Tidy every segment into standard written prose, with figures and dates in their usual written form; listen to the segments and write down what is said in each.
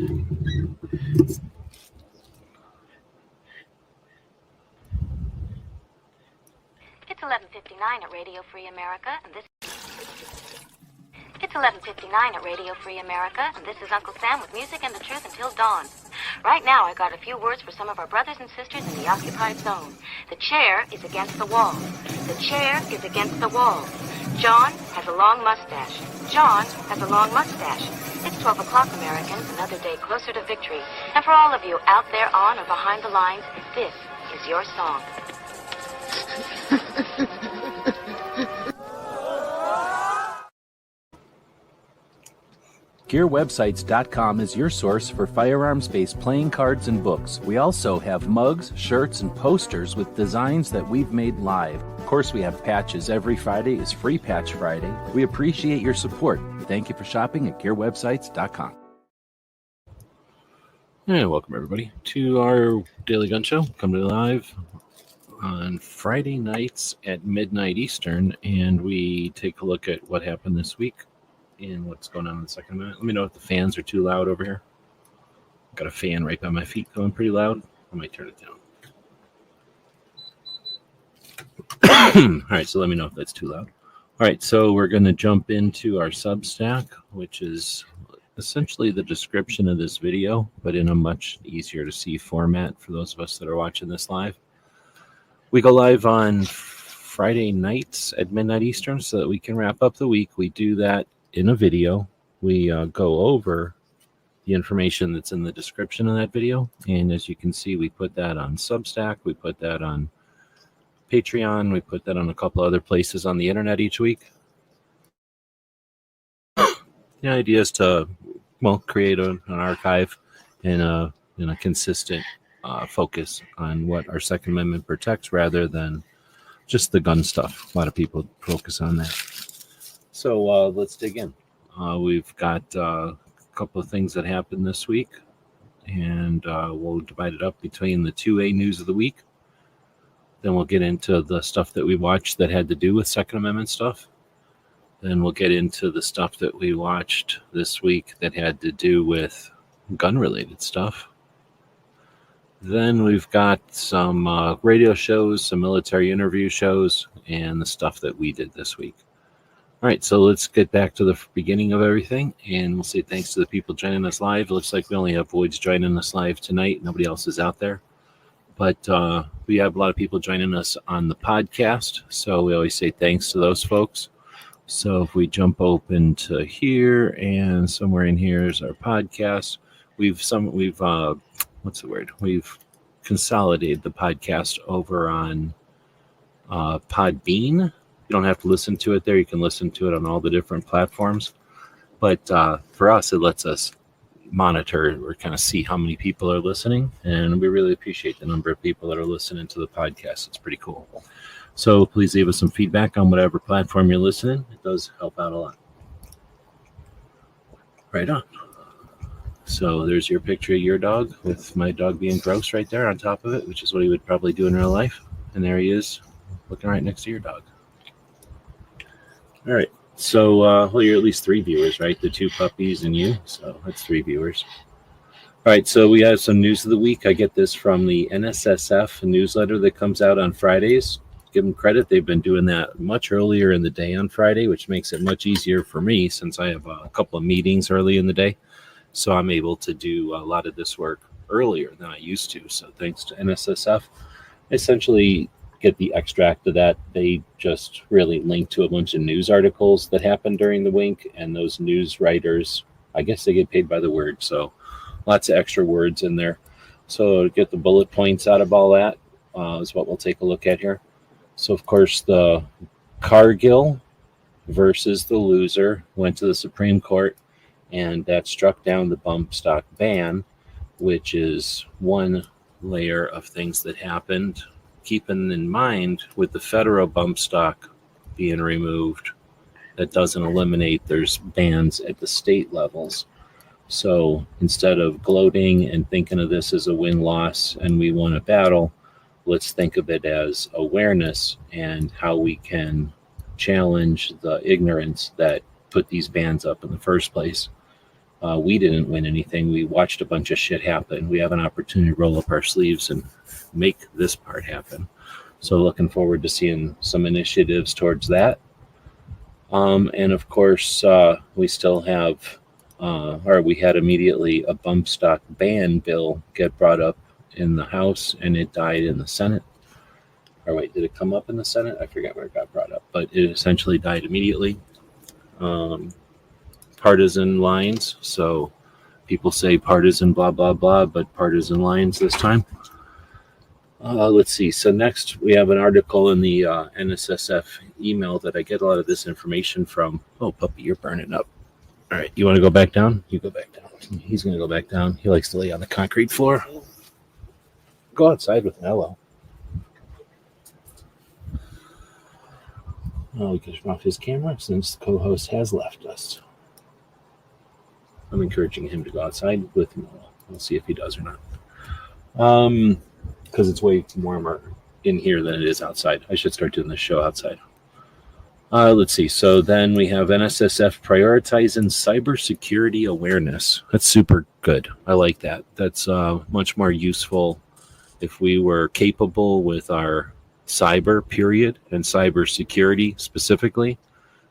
It's 11:59 at Radio Free America, and this. It's 11:59 at Radio Free America, and this is Uncle Sam with music and the truth until dawn. Right now, I got a few words for some of our brothers and sisters in the occupied zone. The chair is against the wall. The chair is against the wall. John has a long mustache. John has a long mustache. It's 12 o'clock, Americans, another day closer to victory. And for all of you out there on or behind the lines, this is your song. GearWebsites.com is your source for firearms-based playing cards and books. We also have mugs, shirts, and posters with designs that we've made live. Of course, we have patches. Every Friday is Free Patch Friday. We appreciate your support. Thank you for shopping at GearWebsites.com. And welcome, everybody, to our Daily Gun Show, coming live on Friday nights at midnight Eastern, and we take a look at what happened this week and what's going on in the Second Amendment. Let me know if the fans are too loud over here. Got a fan right by my feet going pretty loud. I might turn it down. All right, so let me know if that's too loud. All right, so we're going to jump into our Substack, which is essentially the description of this video, but in a much easier to see format for those of us that are watching this live. We go live on Friday nights at midnight Eastern so that we can wrap up the week. We do that in a video. We go over the information that's in the description of that video. And as you can see, we put that on Substack. We put that on Patreon. We put that on a couple other places on the internet each week. The idea is to, create an archive and a consistent focus on what our Second Amendment protects rather than just the gun stuff. A lot of people focus on that. So let's dig in. We've got a couple of things that happened this week, and we'll divide it up between the 2A news of the week. Then we'll get into the stuff that we watched that had to do with Second Amendment stuff. Then we'll get into the stuff that we watched this week that had to do with gun-related stuff. Then we've got some radio shows, some military interview shows, and the stuff that we did this week. All right, so let's get back to the beginning of everything, and we'll say thanks to the people joining us live. It looks like we only have Voids joining us live tonight. Nobody else is out there. But we have a lot of people joining us on the podcast, so we always say thanks to those folks. So if we jump open to here, and somewhere in here is our podcast. We've consolidated the podcast over on Podbean. You don't have to listen to it there. You can listen to it on all the different platforms. But for us, it lets us monitor or kind of see how many people are listening. And we really appreciate the number of people that are listening to the podcast. It's pretty cool. So please leave us some feedback on whatever platform you're listening. It does help out a lot. Right on. So there's your picture of your dog with my dog being gross right there on top of it, which is what he would probably do in real life. And there he is looking right next to your dog. All right. So, you're at least 3 viewers, right? The 2 puppies and you. So that's 3 viewers. All right. So we have some news of the week. I get this from the NSSF newsletter that comes out on Fridays. Give them credit. They've been doing that much earlier in the day on Friday, which makes it much easier for me since I have a couple of meetings early in the day. So I'm able to do a lot of this work earlier than I used to. So thanks to NSSF. Essentially, get the extract of that. They just really link to a bunch of news articles that happened during the week, and those news writers, I guess they get paid by the word, so lots of extra words in there. So to get the bullet points out of all that is what we'll take a look at here. So of course the Cargill versus the loser went to the Supreme Court, and that struck down the bump stock ban, which is one layer of things that happened. Keeping in mind with the federal bump stock being removed, that doesn't eliminate, there's bans at the state levels. So instead of gloating and thinking of this as a win-loss and we won a battle, let's think of it as awareness and how we can challenge the ignorance that put these bans up in the first place. We didn't win anything. We watched a bunch of shit happen. We have an opportunity to roll up our sleeves and make this part happen. So looking forward to seeing some initiatives towards that. And of course, we still have, or we had immediately a bump stock ban bill get brought up in the House, and it died in the Senate. Or wait, did it come up in the Senate? I forget where it got brought up, but it essentially died immediately. Partisan lines. So people say partisan blah, blah, blah, but partisan lines this time. Let's see. So next we have an article in the NSSF email that I get a lot of this information from. Oh, puppy, you're burning up. All right. You want to go back down? You go back down. He's going to go back down. He likes to lay on the concrete floor. Go outside with Mello. Oh, we can turn off his camera since the co-host has left us. I'm encouraging him to go outside with Mello. We'll see if he does or not. Because it's way warmer in here than it is outside. I should start doing this show outside. Let's see. So then we have NSSF prioritizing cybersecurity awareness. That's super good. I like that. That's much more useful if we were capable with our cyber period and cybersecurity specifically.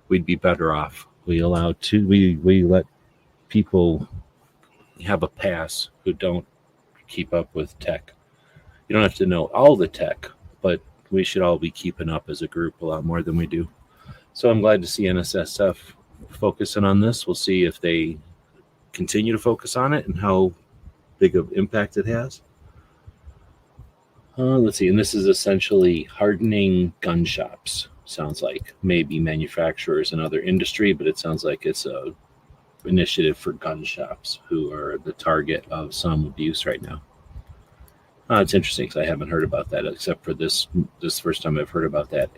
We'd be better off. We let people have a pass who don't keep up with tech. You don't have to know all the tech, but we should all be keeping up as a group a lot more than we do. So I'm glad to see NSSF focusing on this. We'll see if they continue to focus on it and how big of impact it has. Let's see. And this is essentially hardening gun shops. Sounds like maybe manufacturers and other industry, but it sounds like it's a initiative for gun shops who are the target of some abuse right now. It's interesting because I haven't heard about that except for this first time I've heard about that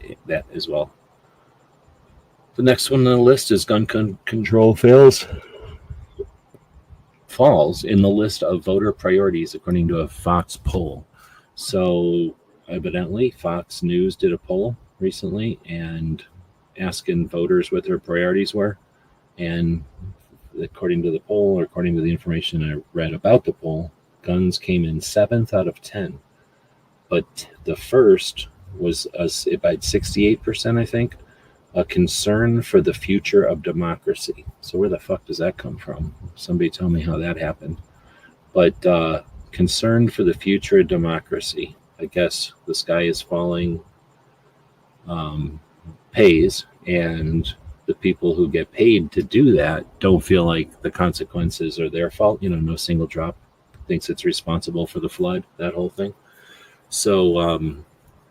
as well. The next one on the list is gun control falls in the list of voter priorities according to a Fox poll. So evidently Fox News did a poll recently and asking voters what their priorities were. And according to the poll, or according to the information I read about the poll, guns came in 7th out of 10, but the first was about 68%, I think, a concern for the future of democracy. So where the fuck does that come from? Somebody tell me how that happened. But concern for the future of democracy. I guess the sky is falling pays, and the people who get paid to do that don't feel like the consequences are their fault. No single drop thinks it's responsible for the flood, that whole thing. So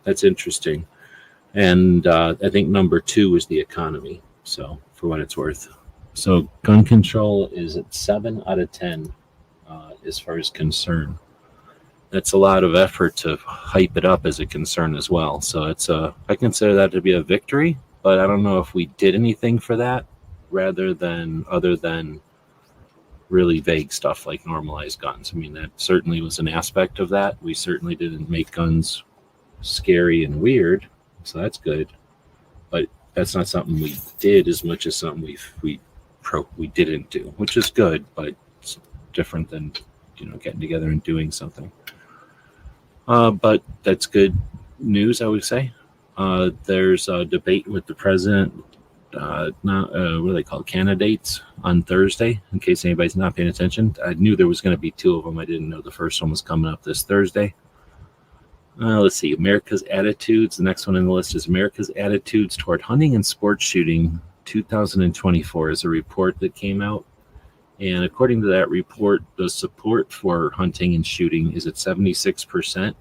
that's interesting. And I think number 2 is the economy. So for what it's worth. So gun control is at 7 out of 10 as far as concern. That's a lot of effort to hype it up as a concern as well. So I consider that to be a victory, but I don't know if we did anything for that other than really vague stuff like normalized guns. I mean, that certainly was an aspect of that. We certainly didn't make guns scary and weird, so that's good. But that's not something we did as much as something we didn't do, which is good, but it's different than getting together and doing something. But that's good news, I would say. There's a debate with the president. What are they called? Candidates on Thursday, in case anybody's not paying attention. I knew there was going to be 2 of them. I didn't know the first one was coming up this Thursday. Let's see. America's attitudes. The next one on the list is America's attitudes toward hunting and sports shooting 2024 is a report that came out. And according to that report, the support for hunting and shooting is at 76%.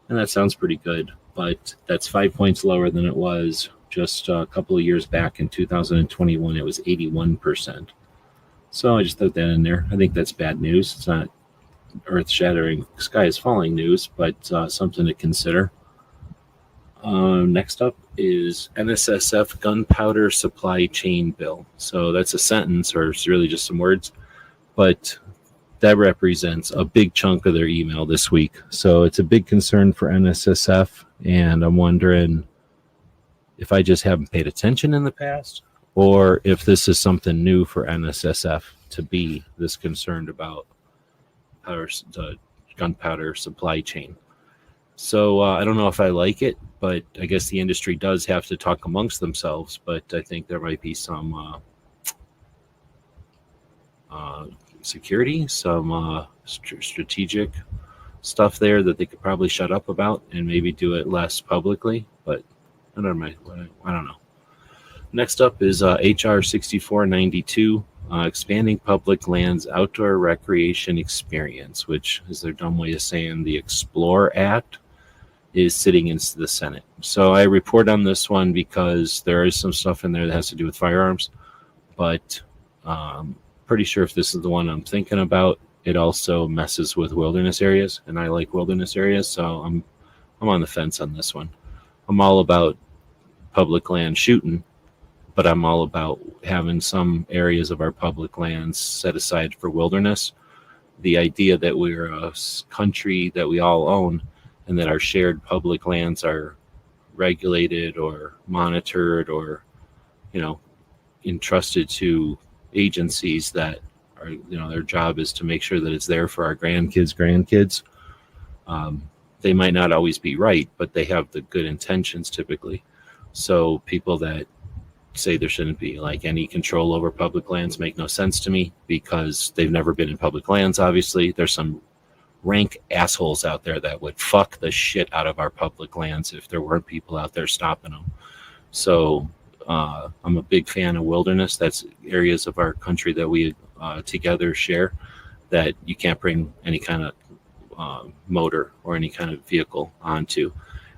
And that sounds pretty good, but that's 5 points lower than it was just a couple of years back in 2021. It was 81%. So I just threw that in there. I think that's bad news. It's not earth-shattering, sky is falling news, but something to consider. Next up is NSSF gunpowder supply chain bill. So that's a sentence, or it's really just some words, but that represents a big chunk of their email this week. So it's a big concern for NSSF, and I'm wondering if I just haven't paid attention in the past, or if this is something new for NSSF. to be this concerned about the gunpowder supply chain. So I don't know if I like it, but I guess the industry does have to talk amongst themselves. But I think there might be some security, some strategic stuff there that they could probably shut up about and maybe do it less publicly. But I don't know. Next up is HR 6492, expanding public lands outdoor recreation experience, which is their dumb way of saying the Explore Act, is sitting in the Senate. So I report on this one because there is some stuff in there that has to do with firearms, but pretty sure if this is the one I'm thinking about, it also messes with wilderness areas, and I like wilderness areas, so I'm on the fence on this one. I'm all about public land shooting, but I'm all about having some areas of our public lands set aside for wilderness. The idea that we're a country that we all own and that our shared public lands are regulated or monitored or, entrusted to agencies that are, their job is to make sure that it's there for our grandkids. They might not always be right, but they have the good intentions typically. So people that say there shouldn't be like any control over public lands make no sense to me because they've never been in public lands. Obviously, there's some rank assholes out there that would fuck the shit out of our public lands if there weren't people out there stopping them. So I'm a big fan of wilderness. That's areas of our country that we together share that you can't bring any kind of motor or any kind of vehicle onto.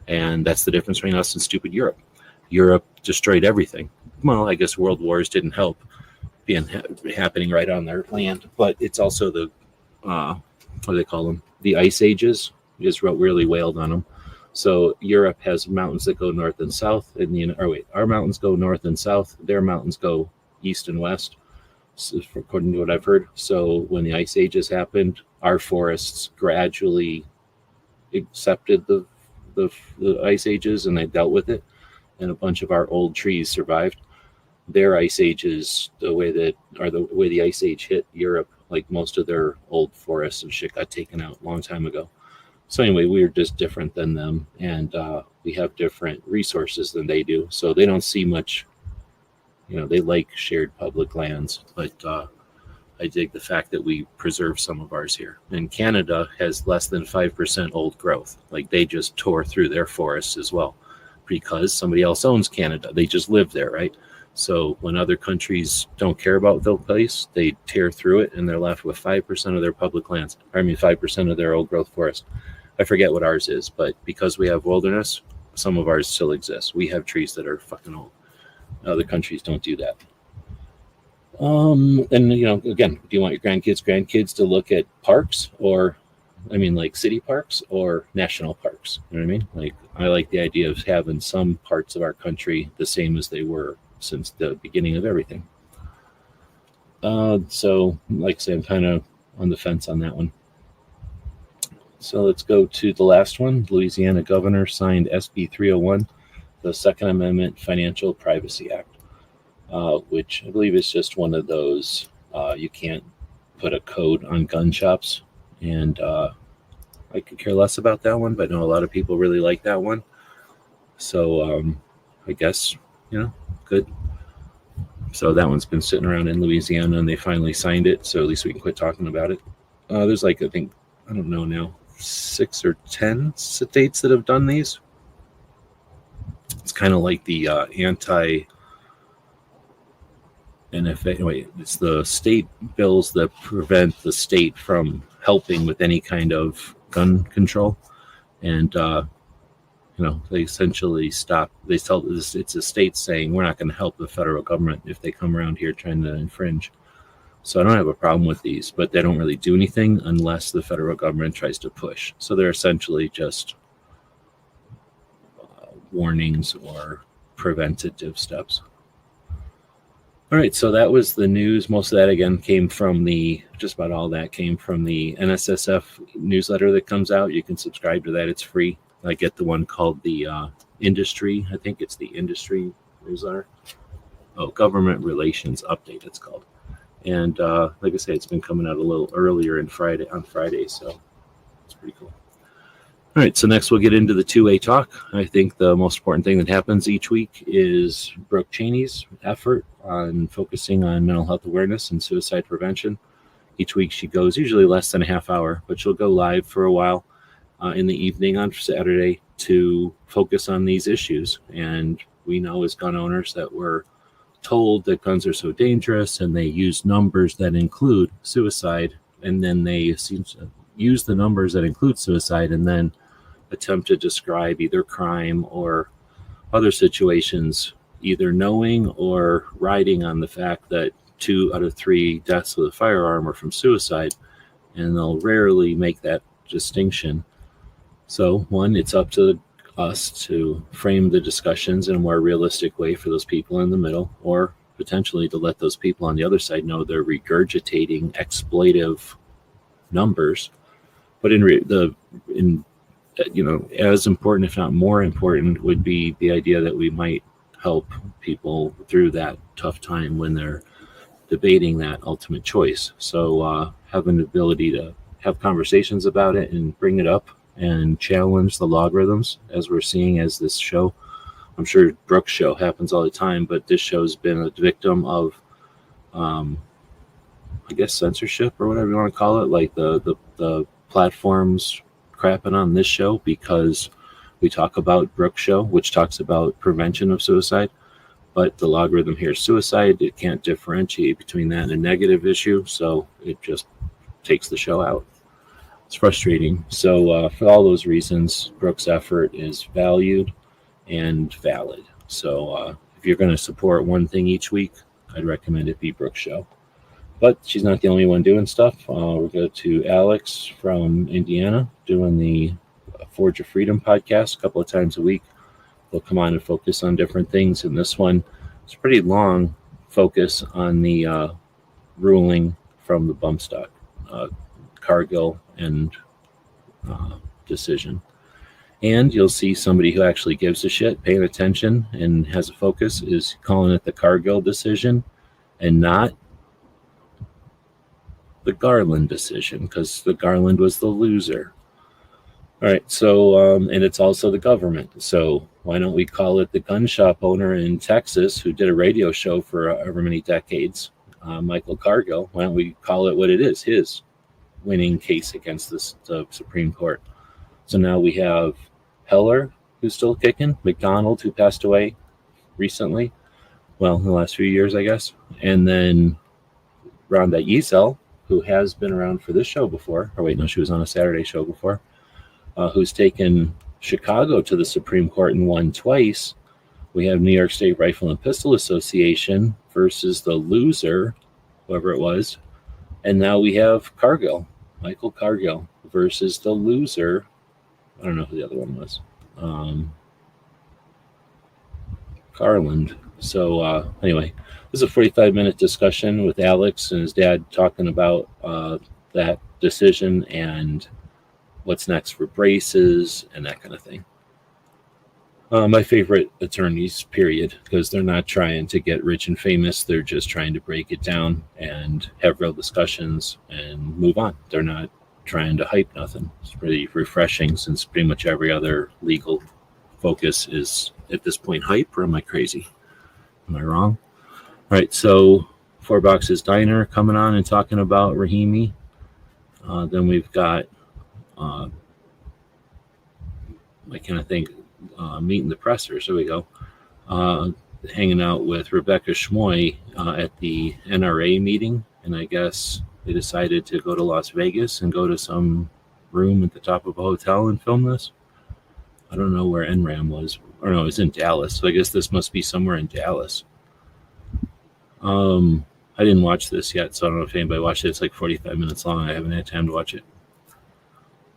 And that's the difference between us and stupid Europe. Europe destroyed everything. Well, I guess world wars didn't help being happening right on their land, but it's also the what do they call them? The ice ages. Just really wailed on them. So Europe has mountains that go north and south. Our mountains go north and south. Their mountains go east and west, according to what I've heard. So when the ice ages happened, our forests gradually accepted the ice ages and they dealt with it. And a bunch of our old trees survived. Their ice ages, the way the ice age hit Europe, like most of their old forests and shit got taken out a long time ago. So anyway, we're just different than them, and we have different resources than they do. So they don't see much, they like shared public lands, but I dig the fact that we preserve some of ours here. And Canada has less than 5% old growth. Like they just tore through their forests as well because somebody else owns Canada. They just live there, right? So when other countries don't care about the place, they tear through it and they're left with 5% of their public lands. 5% of their old growth forest. I forget what ours is, but because we have wilderness, some of ours still exists. We have trees that are fucking old. Other countries don't do that. And again, do you want your grandkids to look at parks or, like city parks or national parks? You know what I mean? Like, I like the idea of having some parts of our country the same as they were since the beginning of everything. So, like I say, I'm kind of on the fence on that one. So let's go to the last one. Louisiana governor signed SB 301, the Second Amendment Financial Privacy Act, which I believe is just one of those you can't put a code on gun shops. And I could care less about that one, but I know a lot of people really like that one. So I guess, good. So that one's been sitting around in Louisiana and they finally signed it. So at least we can quit talking about it. There's I don't know now, 6 or 10 states that have done these. It's kind of like the it's the state bills that prevent the state from helping with any kind of gun control. And, they essentially stop. They tell it's a state saying, we're not going to help the federal government if they come around here trying to infringe. So I don't have a problem with these, but they don't really do anything unless the federal government tries to push. So they're essentially just warnings or preventative steps. All right, so that was the news. Most of that, again, came from just about all that came from the NSSF newsletter that comes out. You can subscribe to that. It's free. I get the one called the Industry. I think it's the Industry newsletter. Oh, Government Relations Update, it's called. And like I say, it's been coming out a little earlier on Friday, so it's pretty cool. All right, so next we'll get into the two-way talk. I think the most important thing that happens each week is Brooke Cheney's effort on focusing on mental health awareness and suicide prevention. Each week she goes usually less than a half hour, but she'll go live for a while in the evening on Saturday to focus on these issues. And we know as gun owners that we're told that guns are so dangerous, and they use numbers that include suicide, and then they seem to use the numbers that include suicide and then attempt to describe either crime or other situations, either knowing or riding on the fact that 2 out of 3 deaths with a firearm are from suicide, and they'll rarely make that distinction. So, one, it's up to us to frame the discussions in a more realistic way for those people in the middle, or potentially to let those people on the other side know they're regurgitating exploitive numbers. But as important, if not more important, would be the idea that we might help people through that tough time when they're debating that ultimate choice. So having the ability to have conversations about it and bring it up and challenge the logarithms, as we're seeing as this show, I'm sure Brooke's show happens all the time, but this show's been a victim of, I guess, censorship or whatever you want to call it, like the platforms crapping on this show because we talk about Brooke's show, which talks about prevention of suicide, but the logarithm here is suicide. It can't differentiate between that and a negative issue, so it just takes the show out. It's frustrating. So for all those reasons, Brooke's effort is valued and valid. So if you're going to support one thing each week, I'd recommend it be Brooke's show. But she's not the only one doing stuff. We'll go to Alex from Indiana doing the Forge of Freedom podcast a couple of times a week. They'll come on and focus on different things. And this one is a pretty long focus on the ruling from the bump stock, Cargill and decision. And you'll see somebody who actually gives a shit, paying attention, and has a focus, is calling it the Cargill decision and not the Garland decision, because the Garland was the loser. All right, so, and it's also the government. So why don't we call it the gun shop owner in Texas who did a radio show for however many decades, Michael Cargill? Why don't we call it what it is, his winning case against the Supreme Court? So now we have Heller, who's still kicking, McDonald, who passed away recently, well, in the last few years, I guess, and then Rhonda Yeasel, who has been around for this show before, or wait, no, she was on a Saturday show before, who's taken Chicago to the Supreme Court and won twice. We have New York State Rifle and Pistol Association versus the loser, whoever it was. And now we have Cargill, Michael Cargill, versus the loser. I don't know who the other one was. Garland. So anyway, this is a 45-minute discussion with Alex and his dad talking about that decision and what's next for braces and that kind of thing. My favorite attorneys, period, because they're not trying to get rich and famous. They're just trying to break it down and have real discussions and move on. They're not trying to hype nothing. It's pretty refreshing, since pretty much every other legal focus is at this point hype. Or am I crazy? Am I wrong? All right, so Four Boxes Diner coming on and talking about Rahimi. Then we've got, I can't think, meeting the pressers. There we go. Hanging out with Rebecca Schmoy at the NRA meeting. And I guess they decided to go to Las Vegas and go to some room at the top of a hotel and film this. I don't know where NRAM was. Or no, it was in Dallas. So I guess this must be somewhere in Dallas. I didn't watch this yet, so I don't know if anybody watched it. It's like 45 minutes long. I haven't had time to watch it.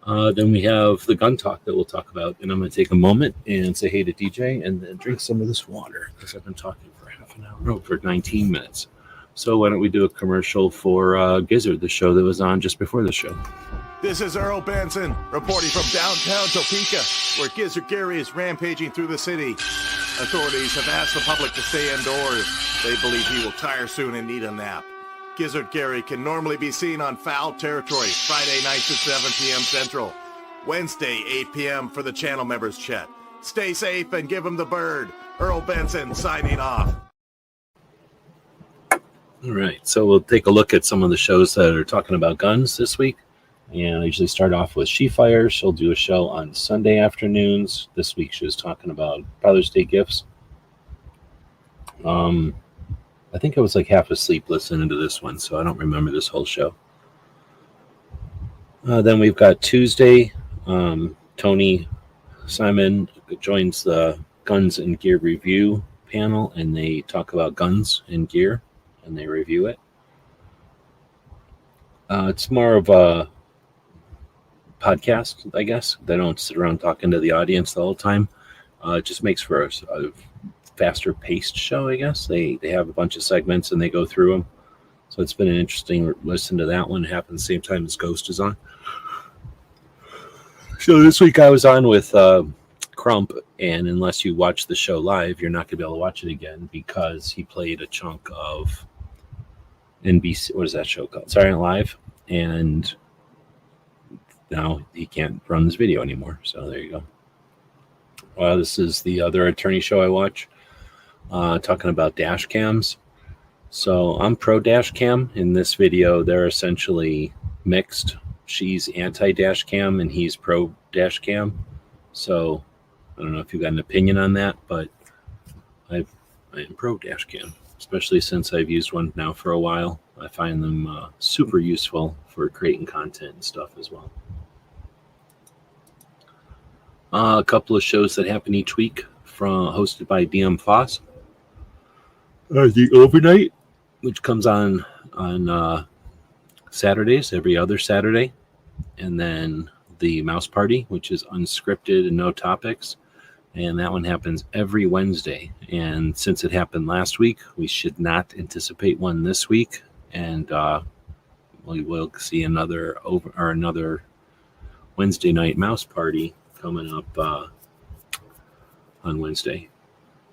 Then we have the gun talk that we'll talk about. And I'm going to take a moment and say hey to DJ and then drink some of this water, because I've been talking for half an hour. No, for 19 minutes. So why don't we do a commercial for Gizzard, the show that was on just before the show. This is Earl Benson, reporting from downtown Topeka, where Gizzard Gary is rampaging through the city. Authorities have asked the public to stay indoors. They believe he will tire soon and need a nap. Gizzard Gary can normally be seen on Foul Territory Friday nights at 7 p.m. Central. Wednesday, 8 p.m. for the channel members chat. Stay safe and give him the bird. Earl Benson signing off. All right, so we'll take a look at some of the shows that are talking about guns this week. And I usually start off with She Fires. She'll do a show on Sunday afternoons. This week she was talking about Father's Day gifts. I think I was like half asleep listening to this one, so I don't remember this whole show. Then we've got Tuesday. Tony Simon joins the Guns and Gear Review panel, and they talk about guns and gear, and they review it. It's more of a podcast, I guess. They don't sit around talking to the audience the whole time. It just makes for a faster paced show, I guess. They have a bunch of segments and they go through them. So it's been an interesting listen to that one. It happened the same time as Ghost is on. So this week I was on with Crump, and unless you watch the show live, you're not going to be able to watch it again because he played a chunk of NBC. What is that show called? Saturday Night Live. And now he can't run this video anymore. So there you go. This is the other attorney show I watch, talking about dash cams. So I'm pro dash cam. In this video, they're essentially mixed. She's anti-dash cam and he's pro dash cam. So I don't know if you've got an opinion on that, but I am pro dash cam, especially since I've used one now for a while. I find them super useful for creating content and stuff as well. A couple of shows that happen each week, hosted by DM Foss. The Overnight, which comes on Saturdays, every other Saturday. And then the Mouse Party, which is unscripted and no topics. And that one happens every Wednesday. And since it happened last week, we should not anticipate one this week. And we will see another Wednesday night Mouse Party coming up on Wednesday.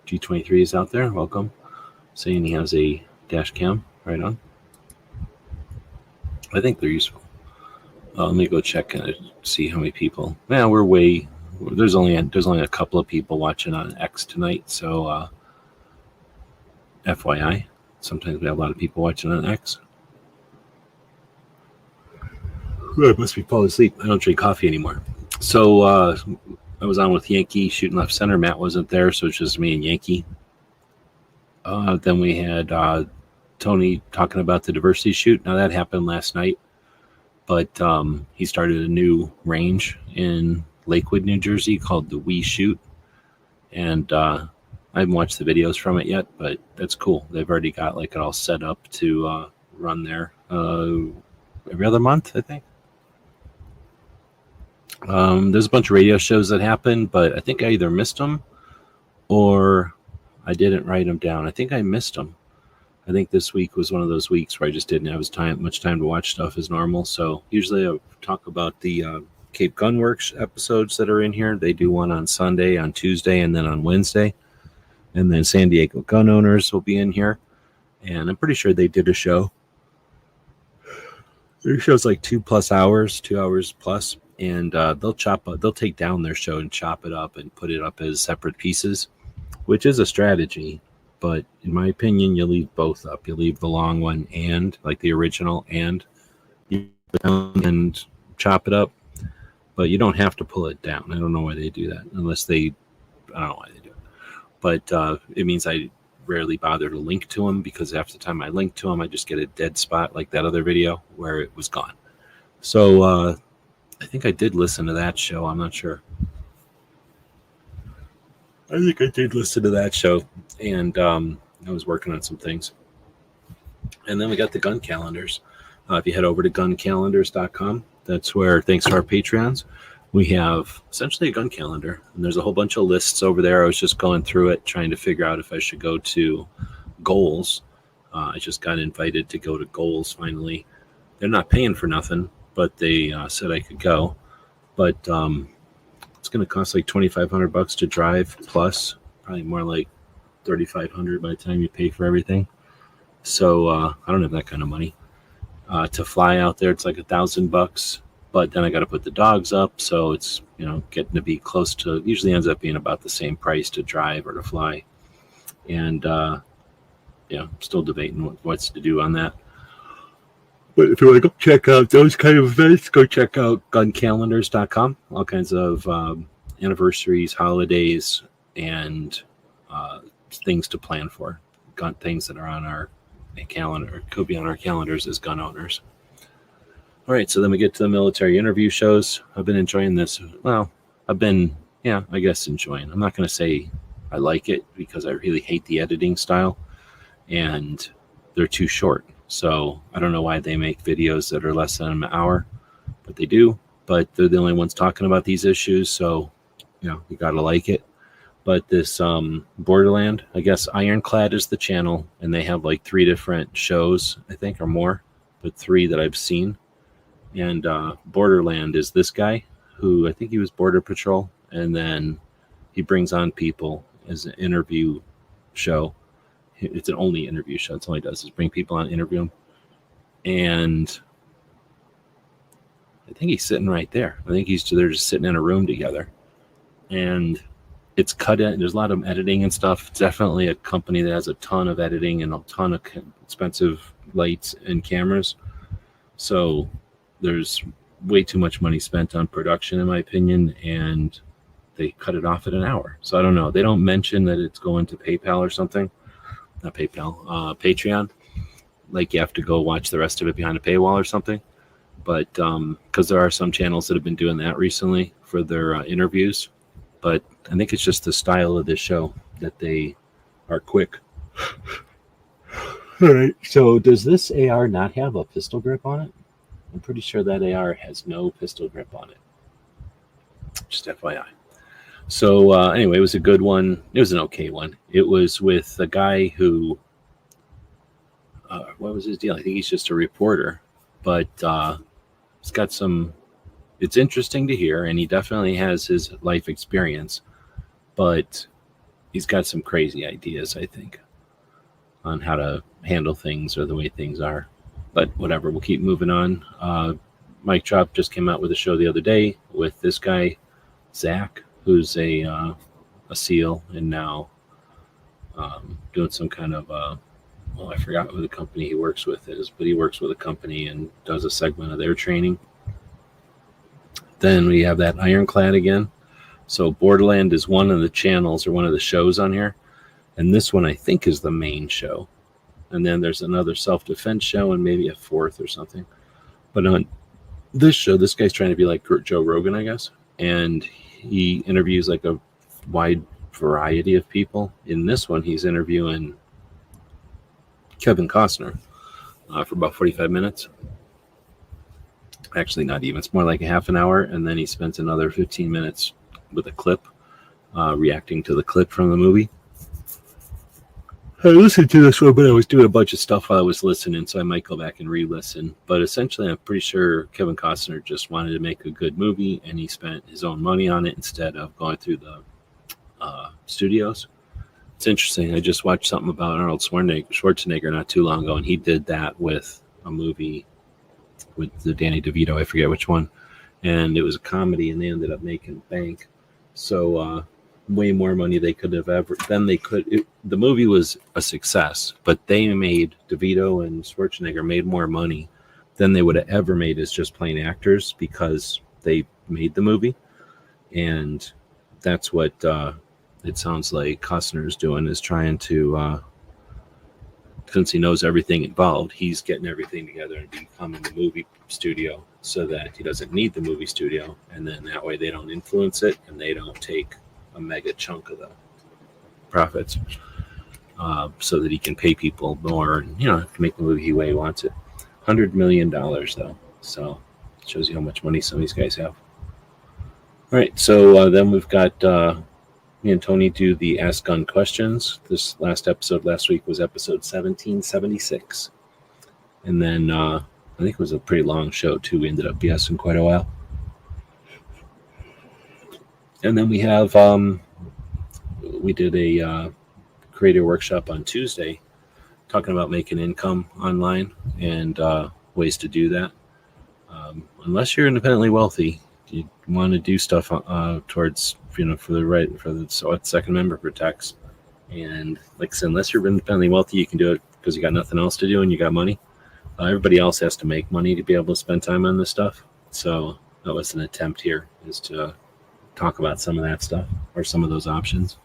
G23 is out there. Welcome. Saying he has a dash cam. Right on. I think they're useful. Let me go check and see how many people. Yeah, there's only a couple of people watching on X tonight. So FYI, sometimes we have a lot of people watching on X. I must be falling asleep. I don't drink coffee anymore. So I was on with Yankee shooting left center. Matt wasn't there, so it's just me and Yankee. Then we had Tony talking about the diversity shoot. Now that happened last night, but he started a new range in Lakewood, New Jersey called the We Shoot. And I haven't watched the videos from it yet, but that's cool. They've already got it all set up to run there every other month, I think. There's a bunch of radio shows that happen, but I think I either missed them or I didn't write them down. I think I missed them. I think this week was one of those weeks where I just didn't have much time to watch stuff as normal. So usually I talk about the Cape Gun Works episodes that are in here. They do one on Sunday, on Tuesday, and then on Wednesday. And then San Diego Gun Owners will be in here. And I'm pretty sure they did a show. Their show's like 2 hours plus. And they'll take down their show and chop it up and put it up as separate pieces, which is a strategy. But in my opinion, you leave both up. You leave the long one and like the original, and you and chop it up. But you don't have to pull it down. I don't know why they do that, I don't know why they do it. But it means I rarely bother to link to them, because after the time I link to them, I just get a dead spot like that other video where it was gone. So I think I did listen to that show. I'm not sure. I think I did listen to that show, and I was working on some things. And then we got the gun calendars. If you head over to guncalendars.com, that's where, thanks to our Patreons, we have essentially a gun calendar. And there's a whole bunch of lists over there. I was just going through it, trying to figure out if I should go to Goals. I just got invited to go to Goals finally. They're not paying for nothing, but they said I could go. But it's going to cost like $2,500 to drive, plus probably more like $3,500 by the time you pay for everything. So I don't have that kind of money to fly out there. It's like $1,000, but then I got to put the dogs up, so it's getting to be close to. Usually ends up being about the same price to drive or to fly, and still debating what's to do on that. But if you want to go check out those kind of events, go check out guncalendars.com. All kinds of anniversaries, holidays, and things to plan for. Gun things that are on our calendar, could be on our calendars as gun owners. All right, so then we get to the military interview shows. I've been enjoying this. Well, I guess enjoying. I'm not going to say I like it because I really hate the editing style, and they're too short. So I don't know why they make videos that are less than an hour, but they do. But they're the only ones talking about these issues, so you got to like it. But this Borderland, I guess Ironclad is the channel, and they have like 3 different shows, I think, or more, but 3 that I've seen. And Borderland is this guy who I think he was Border Patrol, and then he brings on people as an interview show. It's an only interview show. That's all he does is bring people on, interview them. And I think he's sitting right there. I think they're just sitting in a room together. And it's cut in. There's a lot of editing and stuff. It's definitely a company that has a ton of editing and a ton of expensive lights and cameras. So there's way too much money spent on production, in my opinion, and they cut it off at an hour. So I don't know. They don't mention that it's going to PayPal or something. Not PayPal, Patreon. Like you have to go watch the rest of it behind a paywall or something. But because there are some channels that have been doing that recently for their interviews. But I think it's just the style of this show that they are quick. All right. So does this AR not have a pistol grip on it? I'm pretty sure that AR has no pistol grip on it. Just FYI. So anyway, it was a good one. It was an okay one. It was with a guy who, what was his deal? I think he's just a reporter, but it's got it's interesting to hear, and he definitely has his life experience, but he's got some crazy ideas, I think, on how to handle things or the way things are. But whatever, we'll keep moving on. Mike Drop just came out with a show the other day with this guy, Zach, who's a SEAL and now doing some kind of, I forgot who the company he works with is, but he works with a company and does a segment of their training. Then we have that Ironclad again. So Borderland is one of the channels or one of the shows on here. And this one I think is the main show. And then there's another self-defense show and maybe a 4th or something. But on this show, this guy's trying to be like Joe Rogan, I guess. And he interviews like a wide variety of people. In this one, he's interviewing Kevin Costner for about 45 minutes. Actually, not even. It's more like a half an hour. And then he spends another 15 minutes with a clip, reacting to the clip from the movie. I listened to this one, but I was doing a bunch of stuff while I was listening, so I might go back and re-listen. But essentially, I'm pretty sure Kevin Costner just wanted to make a good movie, and he spent his own money on it instead of going through the studios. It's interesting. I just watched something about Arnold Schwarzenegger not too long ago, and he did that with a movie with the Danny DeVito. I forget which one. And it was a comedy, and they ended up making bank. So, way more money they could have ever the movie was a success, but DeVito and Schwarzenegger made more money than they would have ever made as just plain actors because they made the movie. And that's what it sounds like Costner's doing, is trying to since he knows everything involved, he's getting everything together and becoming the movie studio so that he doesn't need the movie studio, and then that way they don't influence it and they don't take a mega chunk of the profits, so that he can pay people more and make the movie the way he wants it. $100 million though, so it shows you how much money some of these guys have. All right, so then we've got me and Tony do the Ask Gun questions. This last week was episode 1776, and then I think it was a pretty long show too. We ended up BSing quite a while. And then we have, we did a creator workshop on Tuesday, talking about making income online and ways to do that. Unless you're independently wealthy, you want to do stuff towards, for the second member protects. And like I said, unless you're independently wealthy, you can do it because you got nothing else to do and you got money. Everybody else has to make money to be able to spend time on this stuff. So that was an attempt here, is to talk about some of that stuff or some of those options.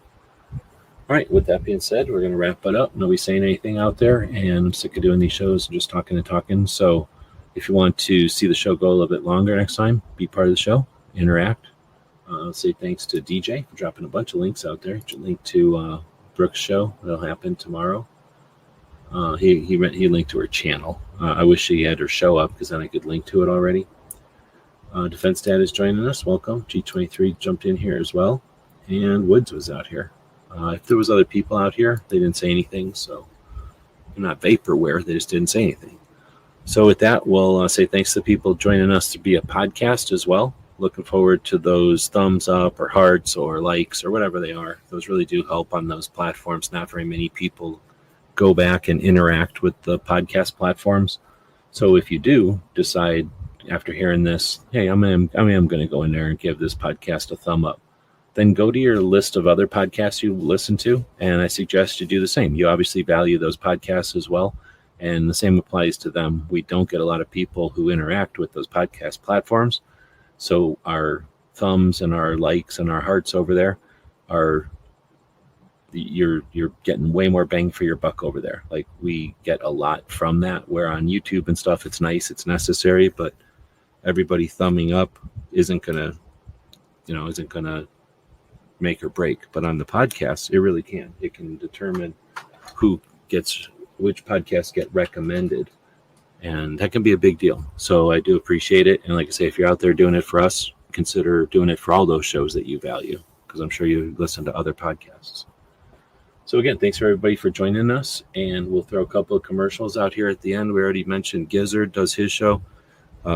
All right, with that being said, we're going to wrap it up. Nobody's saying anything out there, and I'm sick of doing these shows and just talking and talking. So if you want to see the show go a little bit longer next time, be part of the show, interact. Say thanks to DJ for dropping a bunch of links out there. Link to Brooke's show. That'll happen tomorrow. He linked to her channel. I wish she had her show up because then I could link to it already. Defense Dad is joining us. Welcome. G23 jumped in here as well. And Woods was out here. If there was other people out here, they didn't say anything. So they're not vaporware. They just didn't say anything. So with that, we'll say thanks to people joining us to be a podcast as well. Looking forward to those thumbs up or hearts or likes or whatever they are. Those really do help on those platforms. Not very many people go back and interact with the podcast platforms. So if you do decide after hearing this, hey, I am going to go in there and give this podcast a thumb up, then go to your list of other podcasts you listen to, and I suggest you do the same. You obviously value those podcasts as well, and the same applies to them. We don't get a lot of people who interact with those podcast platforms, so our thumbs and our likes and our hearts over there are you're getting way more bang for your buck over there. Like, we get a lot from that, where on YouTube and stuff, it's nice, it's necessary, but everybody thumbing up isn't gonna make or break. But on the podcast, it really can. It can determine which podcasts get recommended, and that can be a big deal. So I do appreciate it. And like I say, if you're out there doing it for us, consider doing it for all those shows that you value, because I'm sure you listen to other podcasts. So again, thanks for everybody for joining us, and we'll throw a couple of commercials out here at the end. We already mentioned Gizzard does his show.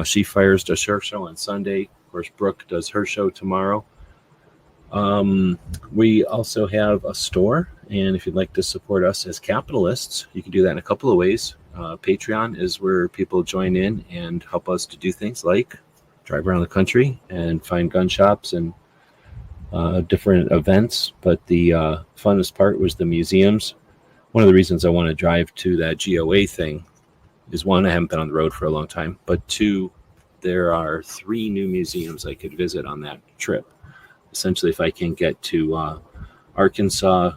She Fires does her show on Sunday. Of course, Brooke does her show tomorrow. We also have a store, and if you'd like to support us as capitalists, you can do that in a couple of ways. Patreon is where people join in and help us to do things like drive around the country and find gun shops and different events. But the funnest part was the museums. One of the reasons I want to drive to that GOA thing is, one, I haven't been on the road for a long time, but two, there are 3 new museums I could visit on that trip. Essentially, if I can get to Arkansas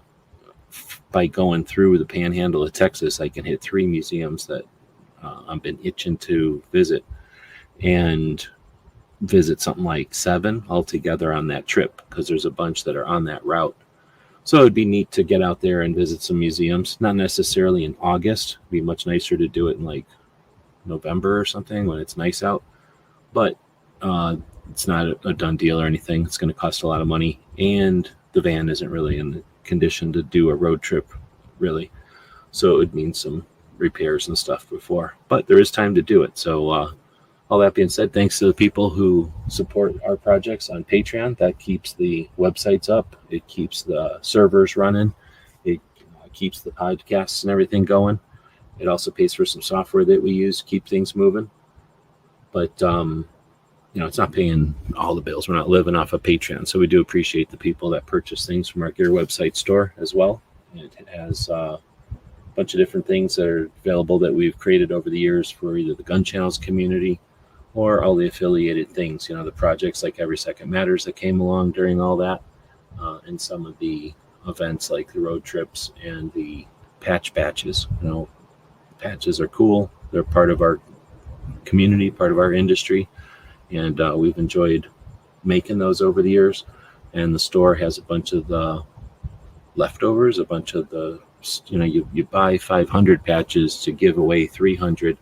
by going through the panhandle of Texas, I can hit 3 museums that I've been itching to visit, and visit something like 7 altogether on that trip, because there's a bunch that are on that route. So it'd be neat to get out there and visit some museums, not necessarily in August. It'd be much nicer to do it in like November or something when it's nice out. But it's not a done deal or anything. It's going to cost a lot of money, and the van isn't really in the condition to do a road trip, really. So it would mean some repairs and stuff before. But there is time to do it. So all that being said, thanks to the people who support our projects on Patreon. That keeps the websites up. It keeps the servers running. It keeps the podcasts and everything going. It also pays for some software that we use to keep things moving. But, it's not paying all the bills. We're not living off of Patreon. So we do appreciate the people that purchase things from our Gear website store as well. And it has a bunch of different things that are available that we've created over the years for either the Gun Channels community or all the affiliated things, the projects like Every Second Matters that came along during all that, and some of the events like the road trips and the patch batches. Patches are cool. They're part of our community, part of our industry, and we've enjoyed making those over the years. And the store has a bunch of the leftovers, a bunch of the, you buy 500 patches to give away 300,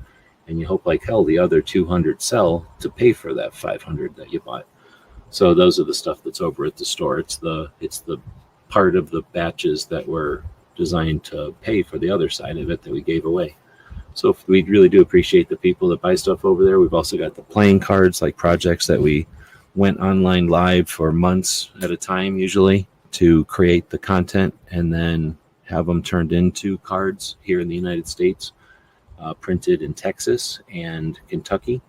and you hope like hell the other 200 sell to pay for that 500 that you bought. So those are the stuff that's over at the store. It's the part of the batches that were designed to pay for the other side of it that we gave away. So we really do appreciate the people that buy stuff over there. We've also got the playing cards, like projects that we went online live for months at a time, usually, to create the content, and then have them turned into cards here in the United States, printed in Texas and Kentucky,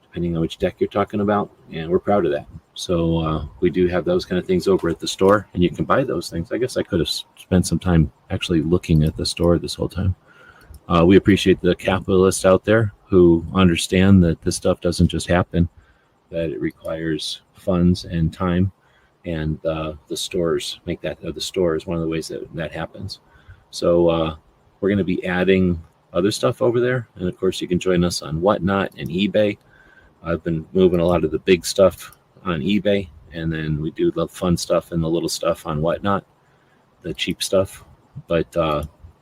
depending on which deck you're talking about, and we're proud of that. So we do have those kind of things over at the store, and you can buy those things. I guess I could have spent some time actually looking at the store this whole time. We appreciate the capitalists out there who understand that this stuff doesn't just happen, that it requires funds and time, and the stores make that. The store is one of the ways that happens. So we're going to be adding other stuff over there, and of course you can join us on Whatnot and eBay. I've been moving a lot of the big stuff on eBay, and then we do the fun stuff and the little stuff on Whatnot, the cheap stuff. But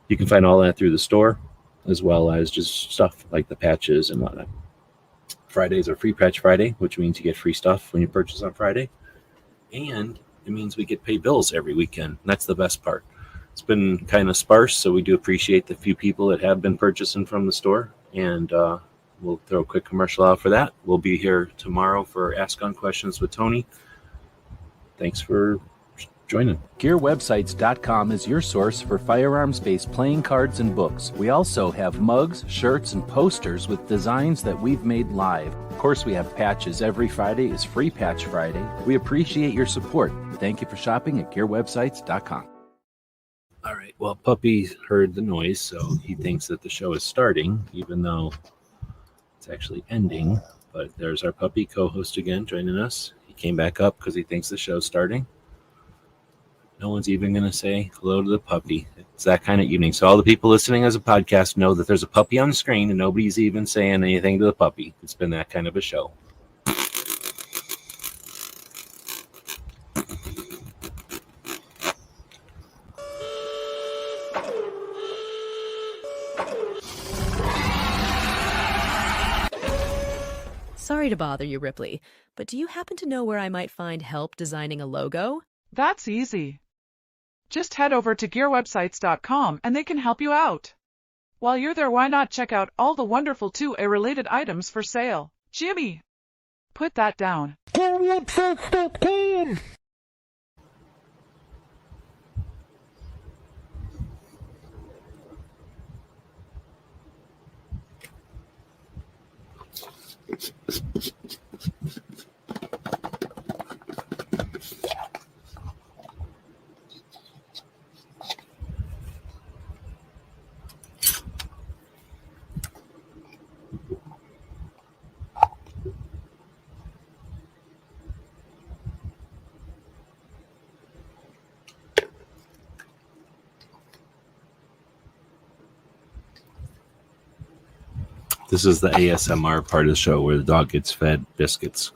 you can find all that through the store, as well as just stuff like the patches and whatnot. Fridays are Free Patch Friday, which means you get free stuff when you purchase on Friday. And it means we get paid bills every weekend. That's the best part. It's been kind of sparse, so we do appreciate the few people that have been purchasing from the store. And we'll throw a quick commercial out for that. We'll be here tomorrow for Ask On Questions with Tony. Thanks for joining. GearWebsites.com is your source for firearms-based playing cards and books. We also have mugs, shirts, and posters with designs that we've made live. Of course, we have patches. Every Friday is Free Patch Friday. We appreciate your support. Thank you for shopping at GearWebsites.com. All right. Well, Puppy heard the noise, so he thinks that the show is starting, even though it's actually ending. But there's our Puppy co-host again joining us. He came back up because he thinks the show's starting. No one's even going to say hello to the puppy. It's that kind of evening. So all the people listening as a podcast know that there's a puppy on the screen, and nobody's even saying anything to the puppy. It's been that kind of a show. Sorry to bother you, Ripley, but do you happen to know where I might find help designing a logo? That's easy. Just head over to gearwebsites.com and they can help you out. While you're there, why not check out all the wonderful 2A-related items for sale? Jimmy, put that down. Gearwebsites.com. This is the ASMR part of the show where the dog gets fed biscuits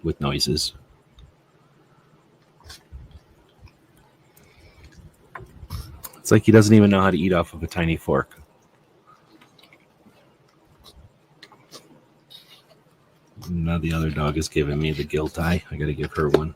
with noises. It's like he doesn't even know how to eat off of a tiny fork. Now the other dog is giving me the guilt eye. I got to give her one.